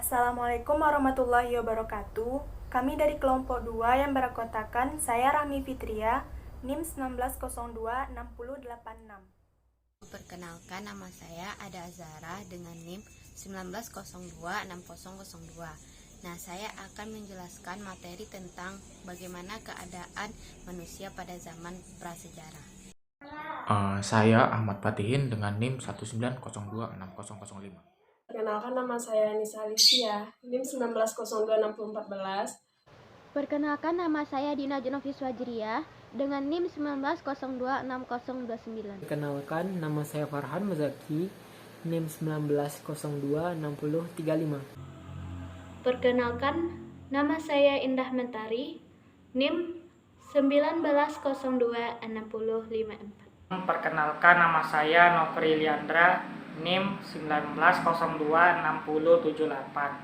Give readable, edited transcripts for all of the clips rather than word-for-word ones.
Assalamualaikum warahmatullahi wabarakatuh. Kami dari kelompok 2 yang beranggotakan saya Rami Fitria, NIM 19026086. Perkenalkan, nama saya Ada Azhara dengan NIM 19026002. Nah, saya akan menjelaskan materi tentang bagaimana keadaan manusia pada zaman prasejarah. Saya Ahmad Fatihin dengan NIM 19026005. Perkenalkan, nama saya Nisa Alicia, NIM 19026014. Perkenalkan, nama saya Dina Jenofis Wajriah dengan NIM 19026029. Perkenalkan, nama saya Farhan Muzaki, NIM 19026035. Perkenalkan, nama saya Indah Mentari, NIM 19026054. Perkenalkan, nama saya Nofri Liandra, NIM 19026078.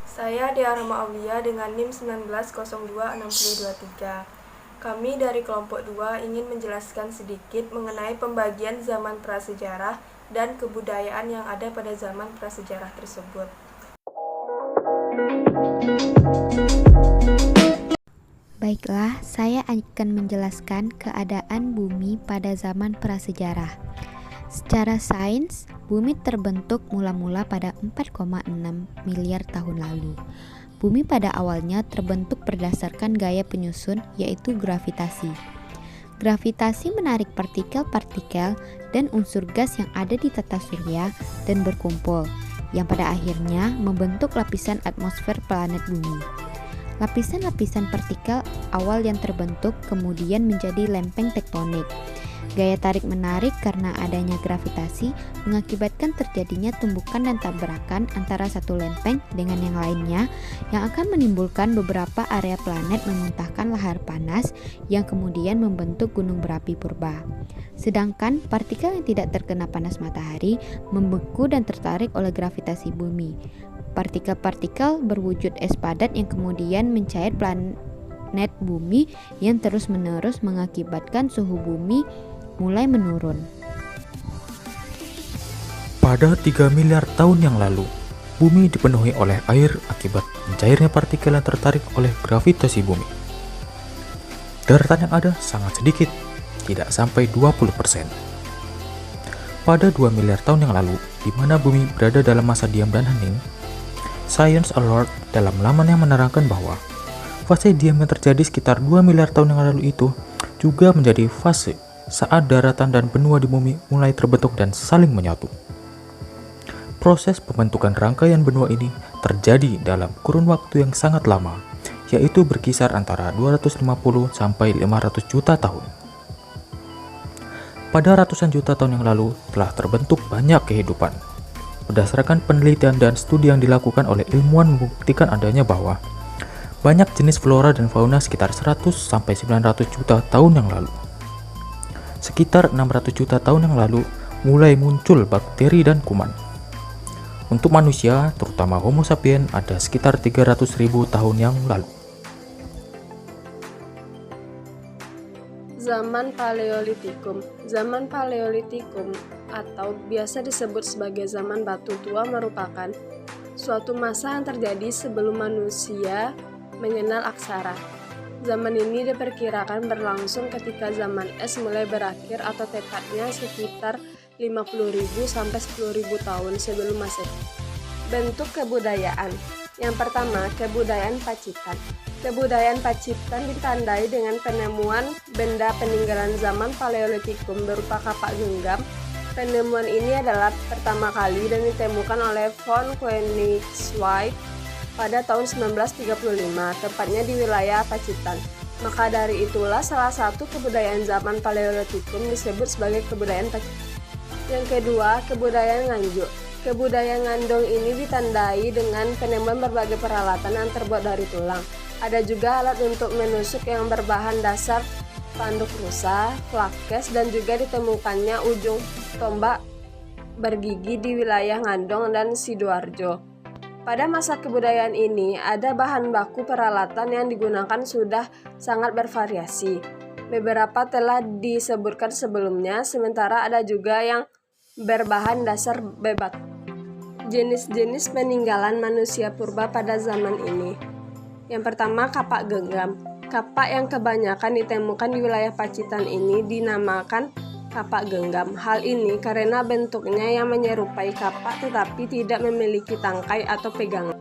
Saya Dea Rahma Aulia dengan NIM 19026023. Kami dari kelompok 2 ingin menjelaskan sedikit mengenai pembagian zaman prasejarah dan kebudayaan yang ada pada zaman prasejarah tersebut. Baiklah, saya akan menjelaskan keadaan bumi pada zaman prasejarah. Secara sains, bumi terbentuk mula-mula pada 4,6 miliar tahun lalu. Bumi pada awalnya terbentuk berdasarkan gaya penyusun, yaitu gravitasi. Gravitasi menarik partikel-partikel dan unsur gas yang ada di tata surya dan berkumpul, yang pada akhirnya membentuk lapisan atmosfer planet bumi. Lapisan-lapisan partikel awal yang terbentuk kemudian menjadi lempeng tektonik. Gaya tarik-menarik karena adanya gravitasi mengakibatkan terjadinya tumbukan dan tabrakan antara satu lempeng dengan yang lainnya, yang akan menimbulkan beberapa area planet memuntahkan lahar panas yang kemudian membentuk gunung berapi purba. Sedangkan partikel yang tidak terkena panas matahari membeku dan tertarik oleh gravitasi bumi. Partikel-partikel berwujud es padat yang kemudian mencair planet bumi yang terus-menerus mengakibatkan suhu bumi mulai menurun. Pada 3 miliar tahun yang lalu, bumi dipenuhi oleh air akibat mencairnya partikel yang tertarik oleh gravitasi bumi. Daratan yang ada sangat sedikit, tidak sampai 20%. Pada 2 miliar tahun yang lalu, di mana bumi berada dalam masa diam dan hening, Science Alert dalam lamannya menerangkan bahwa fase diam yang terjadi sekitar 2 miliar tahun yang lalu itu juga menjadi fase saat daratan dan benua di bumi mulai terbentuk dan saling menyatu. Proses pembentukan rangkaian benua ini terjadi dalam kurun waktu yang sangat lama, yaitu berkisar antara 250 sampai 500 juta tahun. Pada ratusan juta tahun yang lalu telah terbentuk banyak kehidupan. Berdasarkan penelitian dan studi yang dilakukan oleh ilmuwan membuktikan adanya bahwa banyak jenis flora dan fauna sekitar 100 sampai 900 juta tahun yang lalu. Sekitar 600 juta tahun yang lalu mulai muncul bakteri dan kuman. Untuk manusia, terutama Homo sapiens, ada sekitar 300.000 tahun yang lalu. Zaman Paleolitikum. Zaman Paleolitikum atau biasa disebut sebagai zaman batu tua merupakan suatu masa yang terjadi sebelum manusia mengenal aksara. Zaman ini diperkirakan berlangsung ketika zaman es mulai berakhir atau tepatnya sekitar 50.000 sampai 10.000 tahun sebelum Masehi. Bentuk kebudayaan. Yang pertama, kebudayaan Pacitan. Kebudayaan Pacitan ditandai dengan penemuan benda peninggalan zaman Paleolitikum berupa kapak genggam. Penemuan ini adalah pertama kali dan ditemukan oleh von Koenigsweg pada tahun 1935, tepatnya di wilayah Pacitan. Maka dari itulah salah satu kebudayaan zaman Paleolitikum disebut sebagai kebudayaan Pacitan. Yang kedua, kebudayaan Nganjuk. Kebudayaan Ngandong ini ditandai dengan penemuan berbagai peralatan yang terbuat dari tulang. Ada juga alat untuk menusuk yang berbahan dasar tanduk rusa, flakes, dan juga ditemukannya ujung tombak bergigi di wilayah Ngandong dan Sidoarjo. Pada masa kebudayaan ini, ada bahan baku peralatan yang digunakan sudah sangat bervariasi. Beberapa telah disebutkan sebelumnya, sementara ada juga yang berbahan dasar Jenis-jenis peninggalan manusia purba pada zaman ini. Yang pertama, kapak genggam. Kapak yang kebanyakan ditemukan di wilayah Pacitan ini dinamakan kapak genggam. Hal ini karena bentuknya yang menyerupai kapak tetapi tidak memiliki tangkai atau pegangan.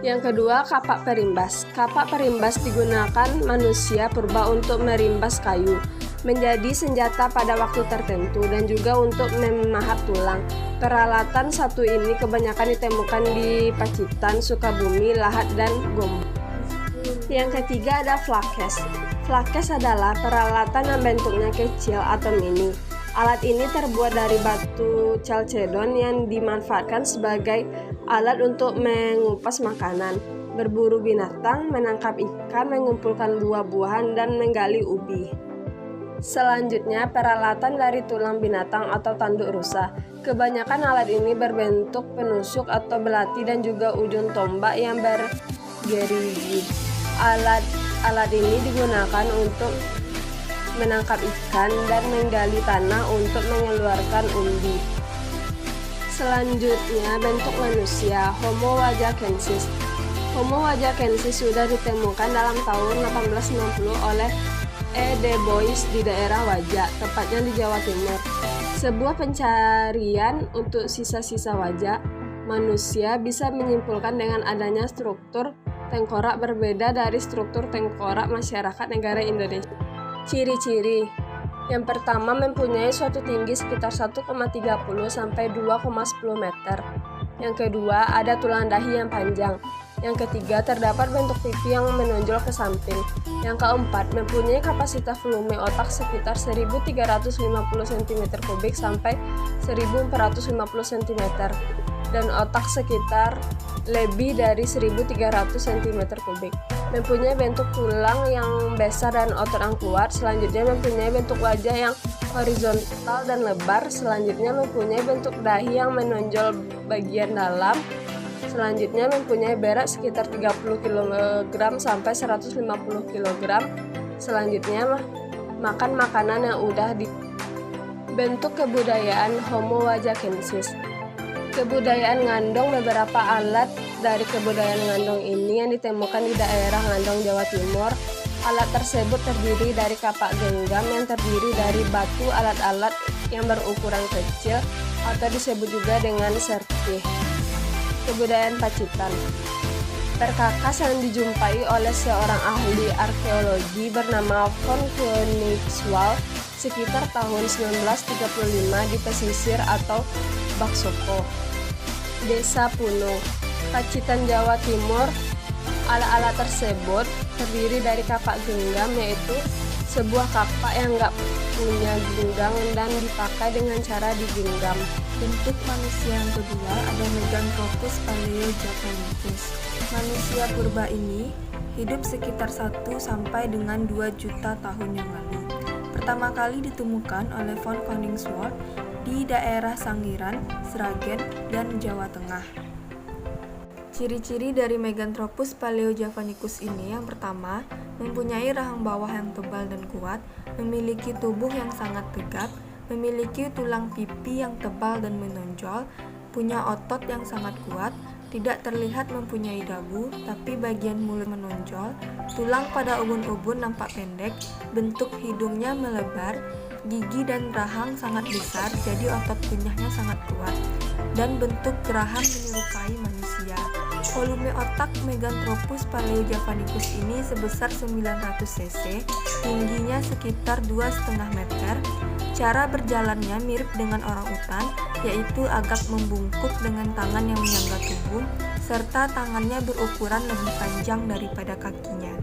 Yang kedua, kapak perimbas. Kapak perimbas digunakan manusia purba untuk merimbas kayu menjadi senjata pada waktu tertentu dan juga untuk memahat tulang. Peralatan satu ini kebanyakan ditemukan di Pacitan, Sukabumi, Lahat, dan Gombong. Yang ketiga ada flakes. Flakes adalah peralatan yang bentuknya kecil atau mini. Alat ini terbuat dari batu chalcedon yang dimanfaatkan sebagai alat untuk mengupas makanan, berburu binatang, menangkap ikan, mengumpulkan buah-buahan, dan menggali ubi. Selanjutnya, peralatan dari tulang binatang atau tanduk rusa. Kebanyakan alat ini berbentuk penusuk atau belati dan juga ujung tombak yang bergerigi. Alat ini digunakan untuk menangkap ikan dan menggali tanah untuk mengeluarkan umbi. Selanjutnya, bentuk manusia, Homo wajakensis. Homo wajakensis sudah ditemukan dalam tahun 1890 oleh E. de Bois di daerah Wajak, tepatnya di Jawa Timur. Sebuah pencarian untuk sisa-sisa wajah manusia bisa menyimpulkan dengan adanya struktur tengkorak berbeda dari struktur tengkorak masyarakat negara Indonesia. Ciri-ciri. Yang pertama, mempunyai suatu tinggi sekitar 1,30 sampai 2,10 meter. Yang kedua, ada tulang dahi yang panjang. Yang ketiga, terdapat bentuk pipi yang menonjol ke samping. Yang keempat, mempunyai kapasitas volume otak sekitar 1350 cm3 sampai 1450 cm dan otak sekitar lebih dari 1300 cm3. Mempunyai bentuk tulang yang besar dan otot yang kuat. Selanjutnya mempunyai bentuk wajah yang horizontal dan lebar. Selanjutnya mempunyai bentuk dahi yang menonjol bagian dalam. Selanjutnya mempunyai berat sekitar 30 kg sampai 150 kg. Selanjutnya makan makanan yang udah di bentuk kebudayaan Homo wajakensis. Kebudayaan Ngandong. Beberapa alat dari kebudayaan Ngandong ini yang ditemukan di daerah Ngandong, Jawa Timur. Alat tersebut terdiri dari kapak genggam yang terdiri dari batu, alat-alat yang berukuran kecil atau disebut juga dengan serpih. Kebudayaan Pacitan. Perkakas yang dijumpai oleh seorang ahli arkeologi bernama von Königswald sekitar tahun 1935 di pesisir atau Baksoko, Desa Puno, Pacitan, Jawa Timur. Alat-alat tersebut terdiri dari kapak genggam, yaitu sebuah kapak yang nggak punya genggam dan dipakai dengan cara digenggam. Bentuk manusia yang kedua ada Meganthropus paleojavanicus. Manusia purba ini hidup sekitar 1 sampai dengan 2 juta tahun yang lalu. Pertama kali ditemukan oleh von Koningswald di daerah Sangiran, Sragen, dan Jawa Tengah. Ciri-ciri dari Meganthropus paleojavanicus ini yang pertama, mempunyai rahang bawah yang tebal dan kuat, memiliki tubuh yang sangat tegap, memiliki tulang pipi yang tebal dan menonjol, punya otot yang sangat kuat, tidak terlihat mempunyai dagu, tapi bagian mulut menonjol, tulang pada ubun-ubun nampak pendek, bentuk hidungnya melebar, gigi dan rahang sangat besar, jadi otot kunyahnya sangat kuat, dan bentuk geraham menyerupai manusia. Volume otak Meganthropus paleojavanicus ini sebesar 900 cc, tingginya sekitar 2,5 meter. Cara berjalannya mirip dengan orang utan, yaitu agak membungkuk dengan tangan yang menyangga tubuh, serta tangannya berukuran lebih panjang daripada kakinya.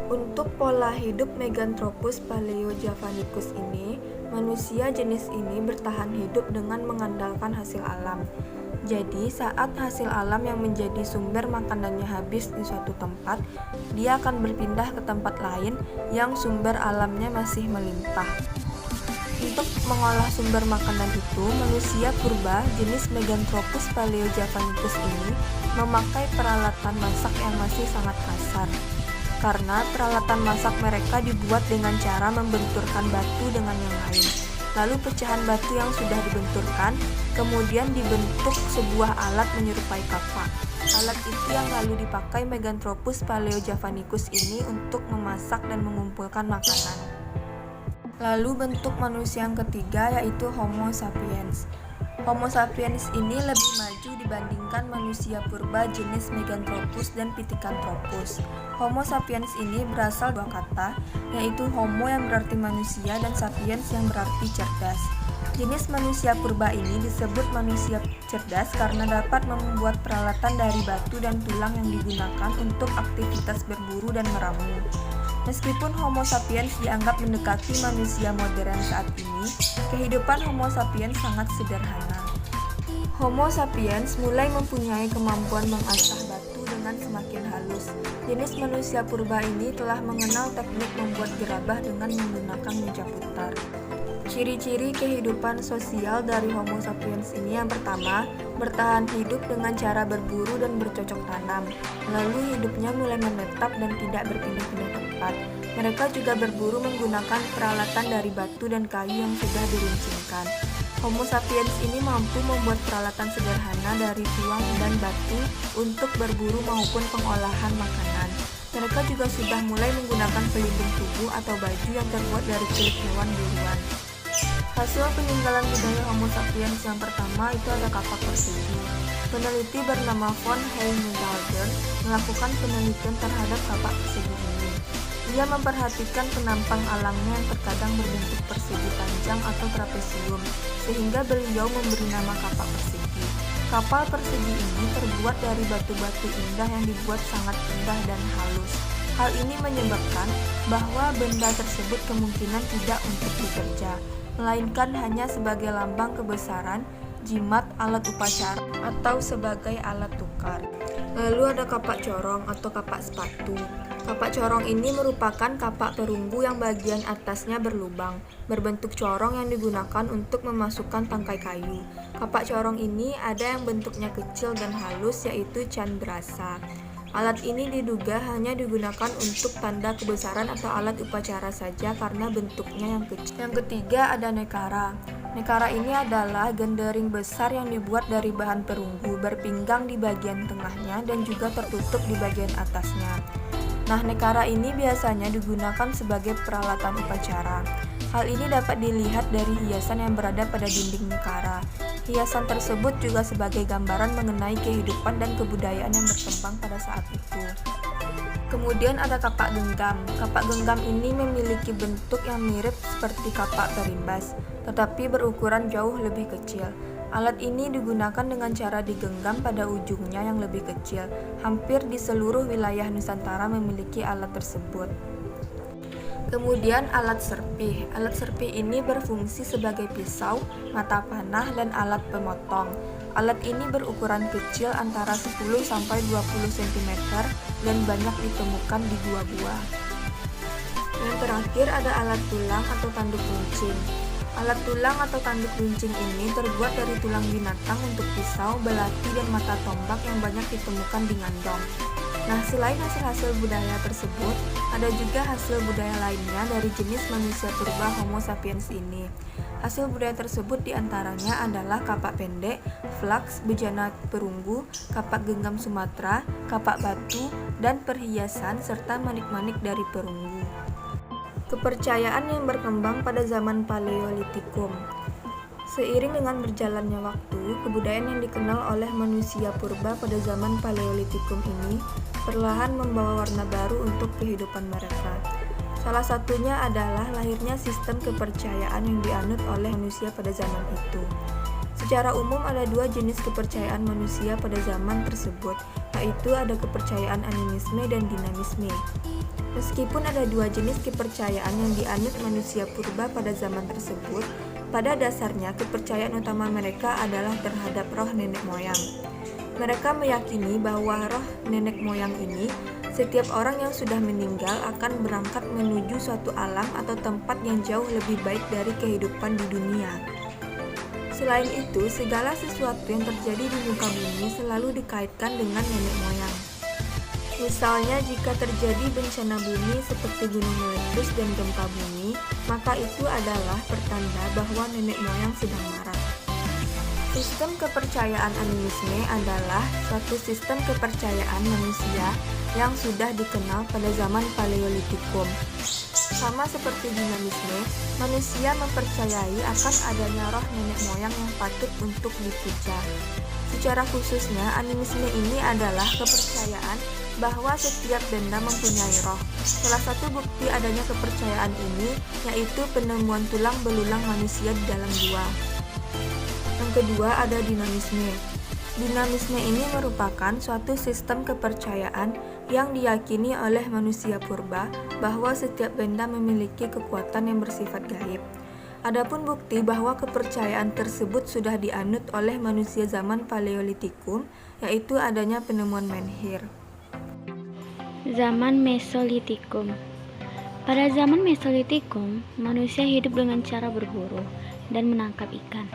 Untuk pola hidup Meganthropus paleojavanicus ini, manusia jenis ini bertahan hidup dengan mengandalkan hasil alam. Jadi, saat hasil alam yang menjadi sumber makanannya habis di suatu tempat, dia akan berpindah ke tempat lain yang sumber alamnya masih melimpah. Untuk mengolah sumber makanan itu, manusia purba jenis Meganthropus paleojavanicus ini memakai peralatan masak yang masih sangat kasar. Karena peralatan masak mereka dibuat dengan cara membenturkan batu dengan yang lain. lalu pecahan batu yang sudah dibenturkan, kemudian dibentuk sebuah alat menyerupai kapak. Alat itu yang lalu dipakai Meganthropus paleojavanicus ini untuk memasak dan mengumpulkan makanan. Lalu bentuk manusia yang ketiga yaitu Homo sapiens. Homo sapiens ini lebih maju dibandingkan manusia purba jenis Meganthropus dan Pithecanthropus. Homo sapiens ini berasal dua kata, yaitu homo yang berarti manusia dan sapiens yang berarti cerdas. Jenis manusia purba ini disebut manusia cerdas karena dapat membuat peralatan dari batu dan tulang yang digunakan untuk aktivitas berburu dan meramu. Meskipun Homo sapiens dianggap mendekati manusia modern saat ini, kehidupan Homo sapiens sangat sederhana. Homo sapiens mulai mempunyai kemampuan mengasah batu dengan semakin halus. Jenis manusia purba ini telah mengenal teknik membuat gerabah dengan menggunakan meja putar. Ciri-ciri kehidupan sosial dari Homo sapiens ini yang pertama, bertahan hidup dengan cara berburu dan bercocok tanam. Lalu hidupnya mulai menetap dan tidak berpindah-pindah tempat. Mereka juga berburu menggunakan peralatan dari batu dan kayu yang sudah diruncingkan. Homo sapiens ini mampu membuat peralatan sederhana dari tulang dan batu untuk berburu maupun pengolahan makanan. Mereka juga sudah mulai menggunakan pelindung tubuh atau baju yang terbuat dari kulit hewan buruan. Hasil peninggalan budaya Homo sapiens yang pertama itu ada kapak persegi. Peneliti bernama von Heijmans melakukan penelitian terhadap kapak persegi ini. Ia memperhatikan penampang alangnya yang terkadang berbentuk persegi panjang atau trapesium, sehingga beliau memberi nama kapak persegi. Kapal persegi ini terbuat dari batu-batu indah yang dibuat sangat indah dan halus. Hal ini menyebabkan bahwa benda tersebut kemungkinan tidak untuk dikerja, melainkan hanya sebagai lambang kebesaran, jimat, alat upacara, atau sebagai alat tukar. Lalu ada kapak corong atau kapak sepatu. Kapak corong ini merupakan kapak perunggu yang bagian atasnya berlubang, berbentuk corong yang digunakan untuk memasukkan tangkai kayu. Kapak corong ini ada yang bentuknya kecil dan halus, yaitu candrasa. Alat ini diduga hanya digunakan untuk tanda kebesaran atau alat upacara saja karena bentuknya yang kecil. Yang ketiga ada nekara. Nekara ini adalah gendering besar yang dibuat dari bahan perunggu, berpinggang di bagian tengahnya dan juga tertutup di bagian atasnya. Nah, nekara ini biasanya digunakan sebagai peralatan upacara. Hal ini dapat dilihat dari hiasan yang berada pada dinding nekara. Hiasan tersebut juga sebagai gambaran mengenai kehidupan dan kebudayaan yang berkembang pada saat itu. Kemudian ada kapak genggam. Kapak genggam ini memiliki bentuk yang mirip seperti kapak terimbas, tetapi berukuran jauh lebih kecil. Alat ini digunakan dengan cara digenggam pada ujungnya yang lebih kecil. Hampir di seluruh wilayah Nusantara memiliki alat tersebut. Kemudian alat serpih. Alat serpih ini berfungsi sebagai pisau, mata panah, dan alat pemotong. Alat ini berukuran kecil antara 10-20 cm dan banyak ditemukan di gua-gua. Yang terakhir ada alat tulang atau tanduk runcing. Alat tulang atau tanduk runcing ini terbuat dari tulang binatang untuk pisau, belati, dan mata tombak yang banyak ditemukan di Ngandong. Nah, selain hasil-hasil budaya tersebut, ada juga hasil budaya lainnya dari jenis manusia purba Homo sapiens ini. Hasil budaya tersebut diantaranya adalah kapak pendek, flaks, bejana perunggu, kapak genggam Sumatera, kapak batu, dan perhiasan, serta manik-manik dari perunggu. Kepercayaan yang berkembang pada zaman Paleolitikum. Seiring dengan berjalannya waktu, kebudayaan yang dikenal oleh manusia purba pada zaman Paleolitikum ini perlahan membawa warna baru untuk kehidupan mereka. Salah satunya adalah lahirnya sistem kepercayaan yang dianut oleh manusia pada zaman itu. Secara umum ada dua jenis kepercayaan manusia pada zaman tersebut, yaitu ada kepercayaan animisme dan dinamisme. Meskipun ada dua jenis kepercayaan yang dianut manusia purba pada zaman tersebut, pada dasarnya kepercayaan utama mereka adalah terhadap roh nenek moyang. Mereka meyakini bahwa roh nenek moyang ini, setiap orang yang sudah meninggal akan berangkat menuju suatu alam atau tempat yang jauh lebih baik dari kehidupan di dunia. Selain itu, segala sesuatu yang terjadi di muka bumi selalu dikaitkan dengan nenek moyang. Misalnya jika terjadi bencana bumi seperti gunung meletus dan gempa bumi, maka itu adalah pertanda bahwa nenek moyang sedang marah. Sistem kepercayaan animisme adalah suatu sistem kepercayaan manusia yang sudah dikenal pada zaman Paleolitikum. Sama seperti dinamisme, manusia mempercayai akan adanya roh nenek moyang yang patut untuk dipuja. Secara khususnya, animisme ini adalah kepercayaan bahwa setiap benda mempunyai roh. Salah satu bukti adanya kepercayaan ini yaitu penemuan tulang belulang manusia di dalam gua. Yang kedua ada dinamisme. Dinamisme ini merupakan suatu sistem kepercayaan yang diyakini oleh manusia purba bahwa setiap benda memiliki kekuatan yang bersifat gaib. Adapun bukti bahwa kepercayaan tersebut sudah dianut oleh manusia zaman Paleolitikum, yaitu adanya penemuan menhir. Zaman Mesolitikum. Pada zaman Mesolitikum, manusia hidup dengan cara berburu dan menangkap ikan.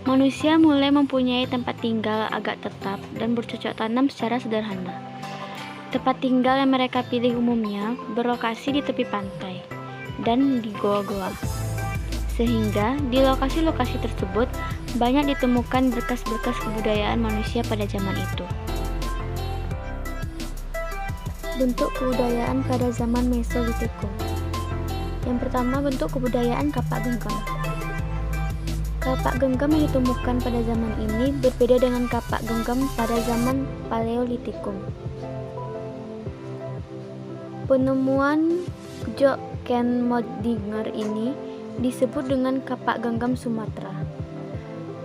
Manusia mulai mempunyai tempat tinggal agak tetap dan bercocok tanam secara sederhana. Tempat tinggal yang mereka pilih umumnya berlokasi di tepi pantai dan di goa-goa. Sehingga di lokasi-lokasi tersebut banyak ditemukan berkas-berkas kebudayaan manusia pada zaman itu. Bentuk kebudayaan pada zaman Mesolitikum. Yang pertama, bentuk kebudayaan kapak genggam. Kapak genggam yang ditemukan pada zaman ini berbeda dengan kapak genggam pada zaman Paleolitikum. Penemuan Jochen Modinger ini disebut dengan kapak genggam Sumatera.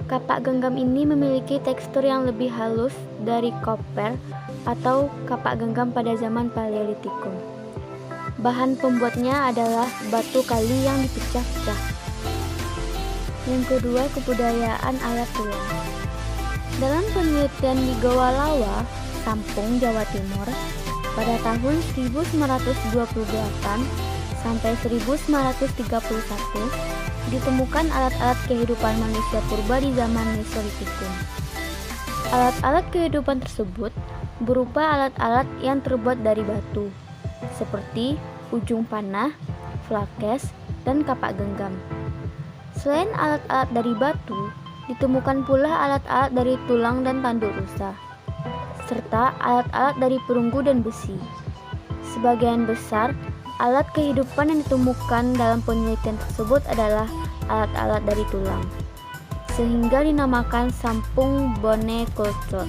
Kapak genggam ini memiliki tekstur yang lebih halus dari koper atau kapak genggam pada zaman Paleolitikum. Bahan pembuatnya adalah batu kali yang dipecah-pecah. Yang kedua, kebudayaan alat tulang. Dalam penelitian di Goa Lawa, Sampung, Jawa Timur, pada tahun 1928 sampai 1931 ditemukan alat-alat kehidupan manusia purba di zaman Mesolitikum. Alat-alat kehidupan tersebut berupa alat-alat yang terbuat dari batu, seperti ujung panah, flakes, dan kapak genggam. Selain alat-alat dari batu, ditemukan pula alat-alat dari tulang dan tanduk rusa, serta alat-alat dari perunggu dan besi. Sebagian besar alat kehidupan yang ditemukan dalam penelitian tersebut adalah alat-alat dari tulang, sehingga dinamakan Sampung Bone Culture.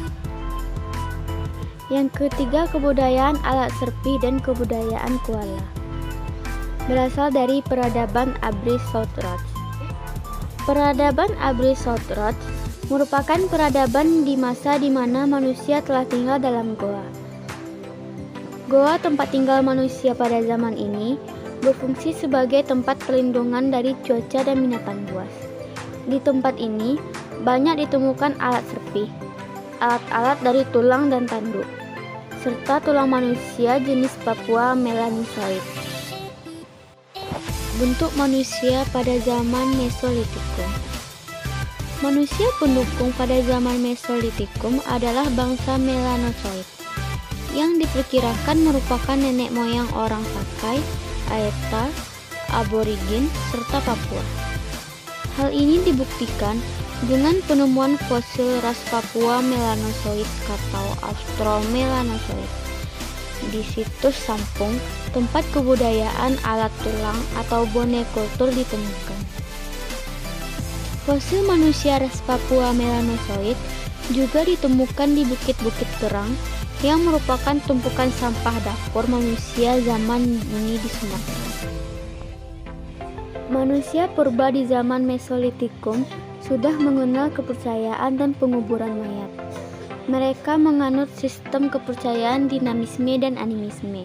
Yang ketiga, kebudayaan alat serpi dan kebudayaan koala. Berasal dari peradaban Abri-South-Roch. Peradaban Abri-South-Roch merupakan peradaban di masa di mana manusia telah tinggal dalam goa. Goa, tempat tinggal manusia pada zaman ini, berfungsi sebagai tempat perlindungan dari cuaca dan binatang buas. Di tempat ini, banyak ditemukan alat serpi, alat-alat dari tulang dan tanduk, serta tulang manusia jenis Papua melanosoid. Bentuk manusia pada zaman Mesolitikum. Manusia pendukung pada zaman Mesolitikum adalah bangsa melanosoid, yang diperkirakan merupakan nenek moyang orang Sakai, Aeta, Aborigin, serta Papua. Hal ini dibuktikan dengan penemuan fosil ras Papua melanosoid atau Austromelanosoid di situs Sampung, tempat kebudayaan alat tulang atau bone kultur ditemukan. Fosil manusia ras Papua melanosoid juga ditemukan di bukit-bukit kerang yang merupakan tumpukan sampah dapur manusia zaman ini di Sumatera. Manusia purba di zaman Mesolitikum sudah mengenal kepercayaan dan penguburan mayat. Mereka menganut sistem kepercayaan dinamisme dan animisme.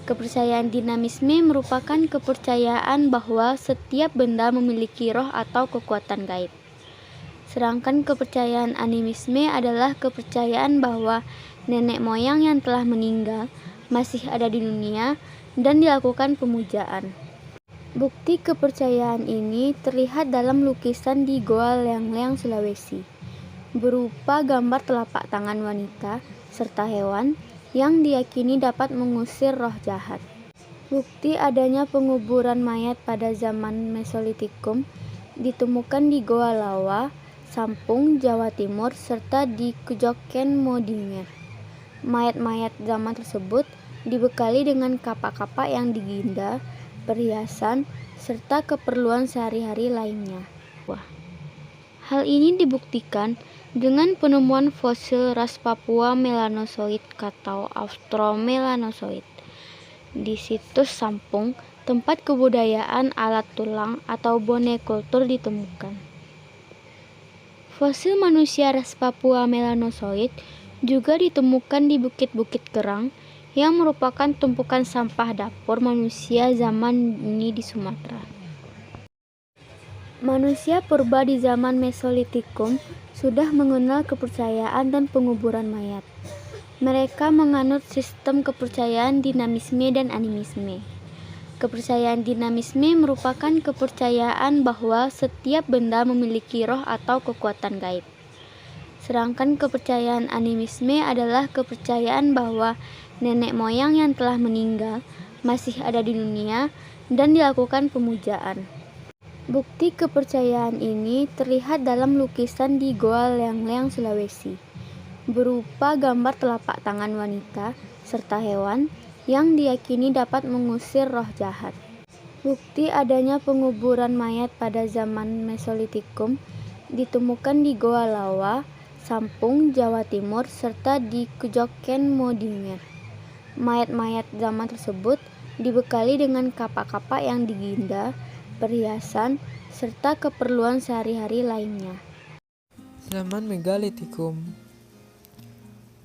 Kepercayaan dinamisme merupakan kepercayaan bahwa setiap benda memiliki roh atau kekuatan gaib. Sedangkan kepercayaan animisme adalah kepercayaan bahwa nenek moyang yang telah meninggal masih ada di dunia dan dilakukan pemujaan. Bukti kepercayaan ini terlihat dalam lukisan di Goa Leang-Leang, Sulawesi, berupa gambar telapak tangan wanita serta hewan yang diyakini dapat mengusir roh jahat. Bukti adanya penguburan mayat pada zaman Mesolitikum ditemukan di Goa Lawa, Sampung, Jawa Timur, serta di Kujoken Modinger. Mayat-mayat zaman tersebut dibekali dengan kapak-kapak yang diginda, perhiasan, serta keperluan sehari-hari lainnya. Hal ini dibuktikan dengan penemuan fosil ras Papua melanozoid atau Austromelanozoid di situs Sampung, tempat kebudayaan alat tulang atau bone kultur ditemukan. Fosil manusia ras Papua melanozoid juga ditemukan di Bukit-Bukit Kerang yang merupakan tumpukan sampah dapur manusia zaman ini di Sumatera. Manusia purba di zaman Mesolitikum sudah mengenal kepercayaan dan penguburan mayat. Mereka menganut sistem kepercayaan dinamisme dan animisme. Kepercayaan dinamisme merupakan kepercayaan bahwa setiap benda memiliki roh atau kekuatan gaib. Sedangkan kepercayaan animisme adalah kepercayaan bahwa nenek moyang yang telah meninggal masih ada di dunia dan dilakukan pemujaan. Bukti kepercayaan ini terlihat dalam lukisan di Goa Leang-Leang, Sulawesi, berupa gambar telapak tangan wanita serta hewan yang diyakini dapat mengusir roh jahat. Bukti adanya penguburan mayat pada zaman Mesolitikum ditemukan di Goa Lawa, Sampung, Jawa Timur, serta di Kujoken Modinger. Mayat-mayat zaman tersebut dibekali dengan kapak-kapak yang diginda, perhiasan, serta keperluan sehari-hari lainnya. Zaman Megalitikum.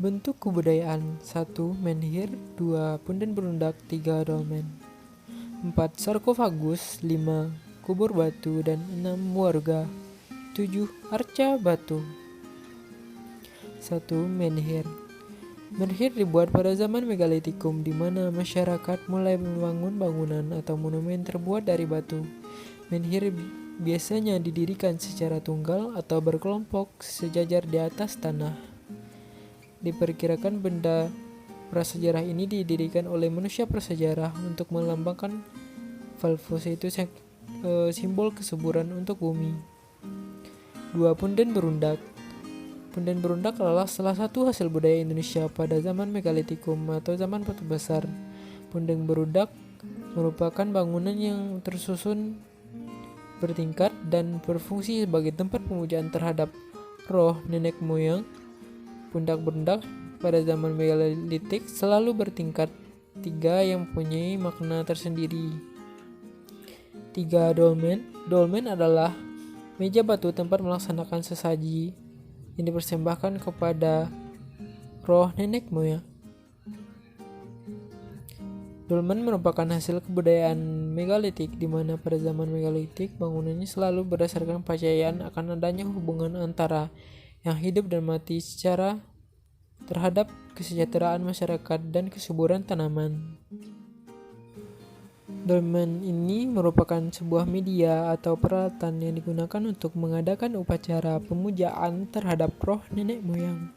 Bentuk kebudayaan: 1. Menhir, 2. Punden berundak, 3. Dolmen, 4. Sarkofagus, 5. Kubur batu, dan 6. Warga, 7. Arca batu. 1. Menhir. Menhir dibuat pada zaman Megalitikum di mana masyarakat mulai membangun bangunan atau monumen terbuat dari batu. Menhir biasanya didirikan secara tunggal atau berkelompok sejajar di atas tanah. Diperkirakan benda prasejarah ini didirikan oleh manusia prasejarah untuk melambangkan Valvos, yaitu simbol kesuburan untuk bumi. 2. Punden berundak. Punden berundak adalah salah satu hasil budaya Indonesia pada zaman Megalitikum atau zaman Batu Besar. Punden berundak merupakan bangunan yang tersusun bertingkat dan berfungsi sebagai tempat pemujaan terhadap roh nenek moyang. Pundak berundak pada zaman Megalitik selalu bertingkat 3 yang mempunyai makna tersendiri. 3. Dolmen. Dolmen adalah meja batu tempat melaksanakan sesaji yang dipersembahkan kepada roh nenek moyang. Dolmen merupakan hasil kebudayaan Megalitik di mana pada zaman Megalitik bangunannya selalu berdasarkan kepercayaan akan adanya hubungan antara yang hidup dan mati secara terhadap kesejahteraan masyarakat dan kesuburan tanaman. Dolmen ini merupakan sebuah media atau peralatan yang digunakan untuk mengadakan upacara pemujaan terhadap roh nenek moyang.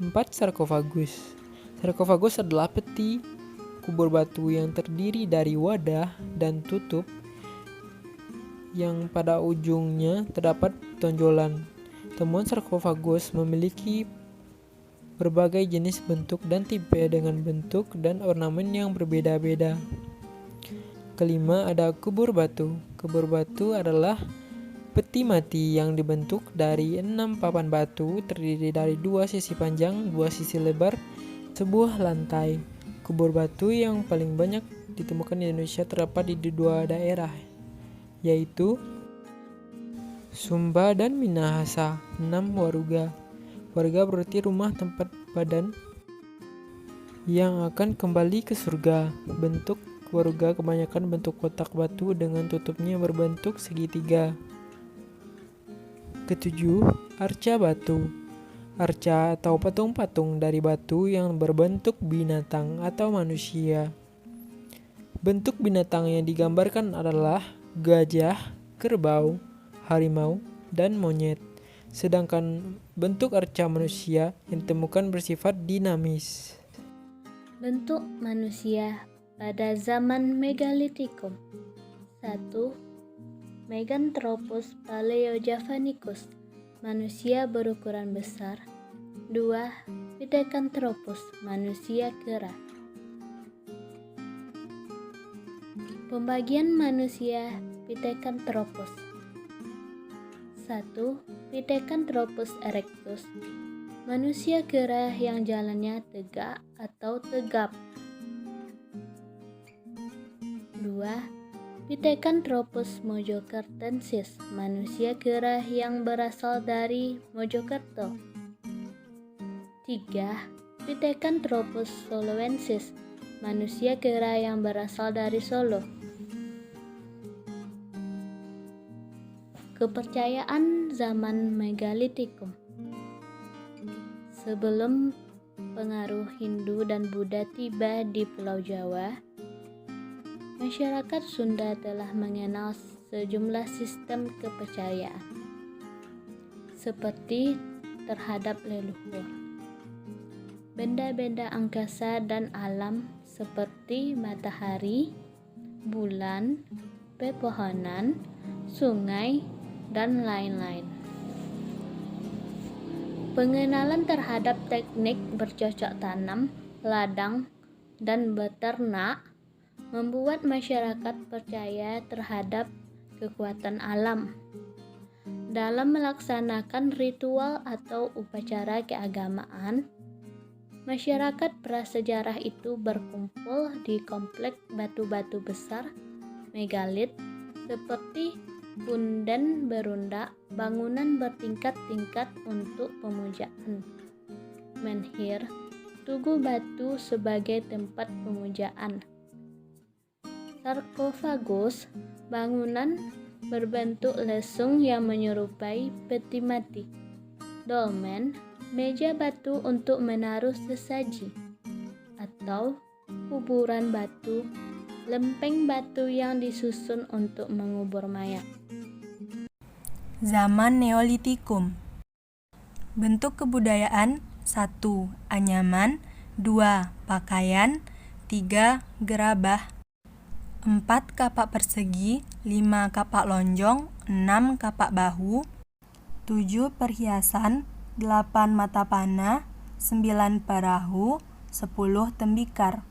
4. Sarkofagus. Sarkofagus adalah peti kubur batu yang terdiri dari wadah dan tutup yang pada ujungnya terdapat tonjolan. Temuan sarkofagus memiliki berbagai jenis bentuk dan tipe dengan bentuk dan ornamen yang berbeda-beda. 5. Ada kubur batu. Kubur batu adalah peti mati yang dibentuk dari 6 papan batu terdiri dari 2 sisi panjang, 2 sisi lebar, sebuah lantai. Kubur batu yang paling banyak ditemukan di Indonesia terdapat di 2 daerah, yaitu Sumba dan Minahasa. 6. Waruga. Warga berarti rumah tempat badan yang akan kembali ke surga. Bentuk waruga kebanyakan bentuk kotak batu dengan tutupnya berbentuk segitiga. 7. Arca batu. Arca atau patung-patung dari batu yang berbentuk binatang atau manusia. Bentuk binatang yang digambarkan adalah gajah, kerbau, harimau, dan monyet. Sedangkan bentuk arca manusia yang ditemukan bersifat dinamis. Bentuk manusia pada zaman Megalitikum. 1. Meganthropus paleojavanicus, manusia berukuran besar. 2. Pithecanthropus, manusia kera. Pembagian manusia Pithecanthropus. 1. Pithecanthropus erectus, manusia kera yang jalannya tegak atau tegap. 2. Pithecanthropus mojokertensis, manusia kera yang berasal dari Mojokerto. 3. Pithecanthropus soloensis, manusia kera yang berasal dari Solo. Kepercayaan zaman Megalitikum. Sebelum pengaruh Hindu dan Buddha tiba di Pulau Jawa, masyarakat Sunda telah mengenal sejumlah sistem kepercayaan, seperti terhadap leluhur, benda-benda angkasa dan alam seperti matahari, bulan, pepohonan, sungai, dan lain-lain. Pengenalan terhadap teknik bercocok tanam, ladang, dan beternak membuat masyarakat percaya terhadap kekuatan alam. Dalam melaksanakan ritual atau upacara keagamaan, masyarakat prasejarah itu berkumpul di kompleks batu-batu besar megalit seperti punden berundak, bangunan bertingkat-tingkat untuk pemujaan, menhir, tugu batu sebagai tempat pemujaan, sarkofagus, bangunan berbentuk lesung yang menyerupai peti mati, dolmen, meja batu untuk menaruh sesaji, atau kuburan batu, lempeng batu yang disusun untuk mengubur mayat. Zaman Neolitikum. Bentuk kebudayaan: 1. Anyaman, 2. Pakaian, 3. Gerabah, 4. Kapak persegi, 5. Kapak lonjong, 6. Kapak bahu, 7. Perhiasan, 8. Mata panah, 9. Perahu, 10. Tembikar.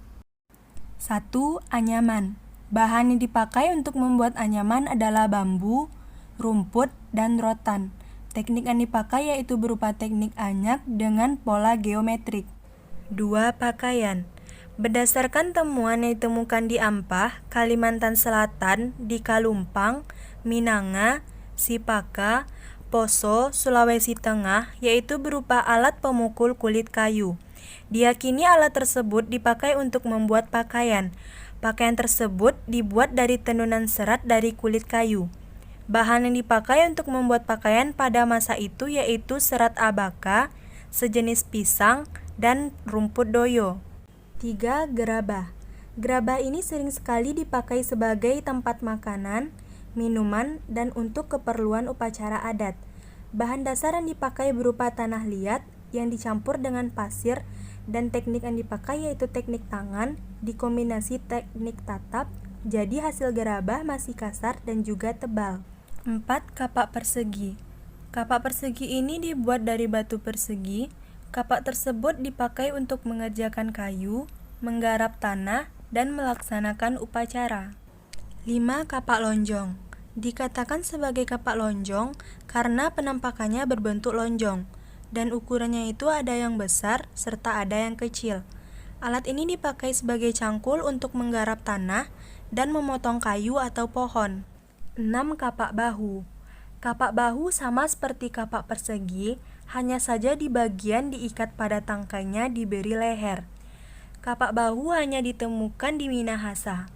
1. Anyaman. Bahan yang dipakai untuk membuat anyaman adalah bambu, rumput, dan rotan. Teknik yang dipakai yaitu berupa teknik anyak dengan pola geometrik. 2. Pakaian. Berdasarkan temuan yang ditemukan di Ampah, Kalimantan Selatan, di Kalumpang, Minanga, Sipaka, Poso, Sulawesi Tengah, yaitu berupa alat pemukul kulit kayu. Diyakini alat tersebut dipakai untuk membuat pakaian. Pakaian tersebut dibuat dari tenunan serat dari kulit kayu. Bahan yang dipakai untuk membuat pakaian pada masa itu yaitu serat abaka, sejenis pisang, dan rumput doyo. 3. Gerabah. Gerabah ini sering sekali dipakai sebagai tempat makanan, minuman, dan untuk keperluan upacara adat. Bahan dasar yang dipakai berupa tanah liat yang dicampur dengan pasir, dan teknik yang dipakai yaitu teknik tangan dikombinasi teknik tatap, jadi hasil gerabah masih kasar dan juga tebal. 4. Kapak persegi. Kapak persegi ini dibuat dari batu persegi. Kapak tersebut dipakai untuk mengerjakan kayu, menggarap tanah, dan melaksanakan upacara. 5. Kapak lonjong. Dikatakan sebagai kapak lonjong karena penampakannya berbentuk lonjong, dan ukurannya itu ada yang besar serta ada yang kecil. Alat ini dipakai sebagai cangkul untuk menggarap tanah dan memotong kayu atau pohon. 6. Kapak bahu. Kapak bahu sama seperti kapak persegi, hanya saja di bagian diikat pada tangkainya diberi leher. Kapak bahu hanya ditemukan di Minahasa.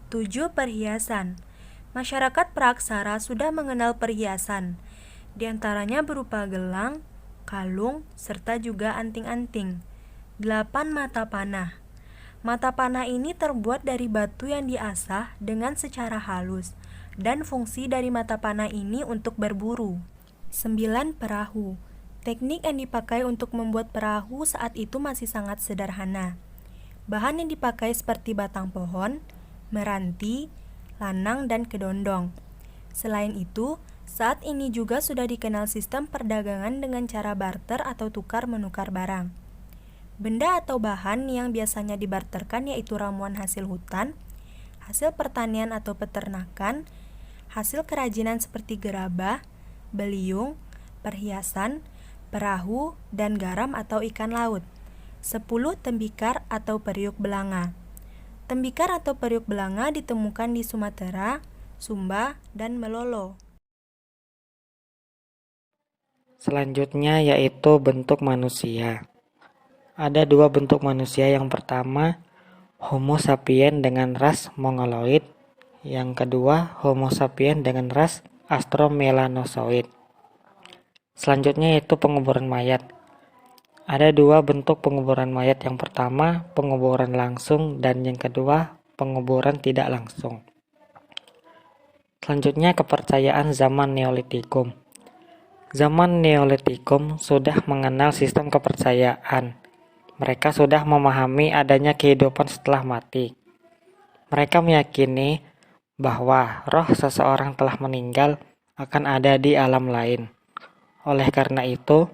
7. Perhiasan. Masyarakat Praksara sudah mengenal perhiasan, di antaranya berupa gelang, kalung, serta juga anting-anting. 8. Mata panah. Mata panah ini terbuat dari batu yang diasah dengan secara halus, dan fungsi dari mata panah ini untuk berburu. 9. Perahu. Teknik yang dipakai untuk membuat perahu saat itu masih sangat sederhana. Bahan yang dipakai seperti batang pohon, meranti, lanang, dan kedondong. Selain itu, saat ini juga sudah dikenal sistem perdagangan dengan cara barter atau tukar-menukar barang. Benda atau bahan yang biasanya dibarterkan yaitu ramuan hasil hutan, hasil pertanian atau peternakan, hasil kerajinan seperti gerabah, beliung, perhiasan, perahu, dan garam atau ikan laut. 10 tembikar atau periuk belanga. Tembikar atau periuk belanga ditemukan di Sumatera, Sumba, dan Melolo. Selanjutnya yaitu bentuk manusia. Ada 2 bentuk manusia. Yang pertama, Homo sapien dengan ras Mongoloid. Yang kedua, Homo sapien dengan ras Australopithecus. Selanjutnya yaitu penguburan mayat. Ada 2 bentuk penguburan mayat. Yang pertama, penguburan langsung, dan yang kedua, penguburan tidak langsung. Selanjutnya, kepercayaan zaman Neolitikum. Zaman Neolitikum sudah mengenal sistem kepercayaan. Mereka sudah memahami adanya kehidupan setelah mati. Mereka meyakini bahwa roh seseorang telah meninggal akan ada di alam lain. Oleh karena itu,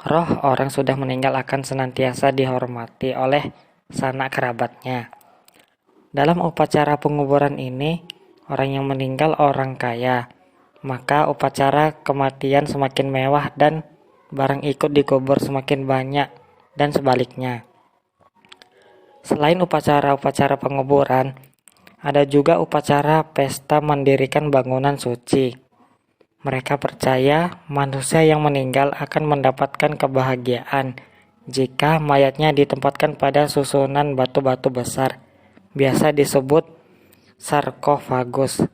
roh orang sudah meninggal akan senantiasa dihormati oleh sanak kerabatnya. Dalam upacara penguburan ini, orang yang meninggal orang kaya, maka upacara kematian semakin mewah dan barang ikut dikubur semakin banyak, dan sebaliknya. Selain upacara-upacara penguburan, ada juga upacara pesta mendirikan bangunan suci. Mereka percaya manusia yang meninggal akan mendapatkan kebahagiaan jika mayatnya ditempatkan pada susunan batu-batu besar, biasa disebut sarkofagus.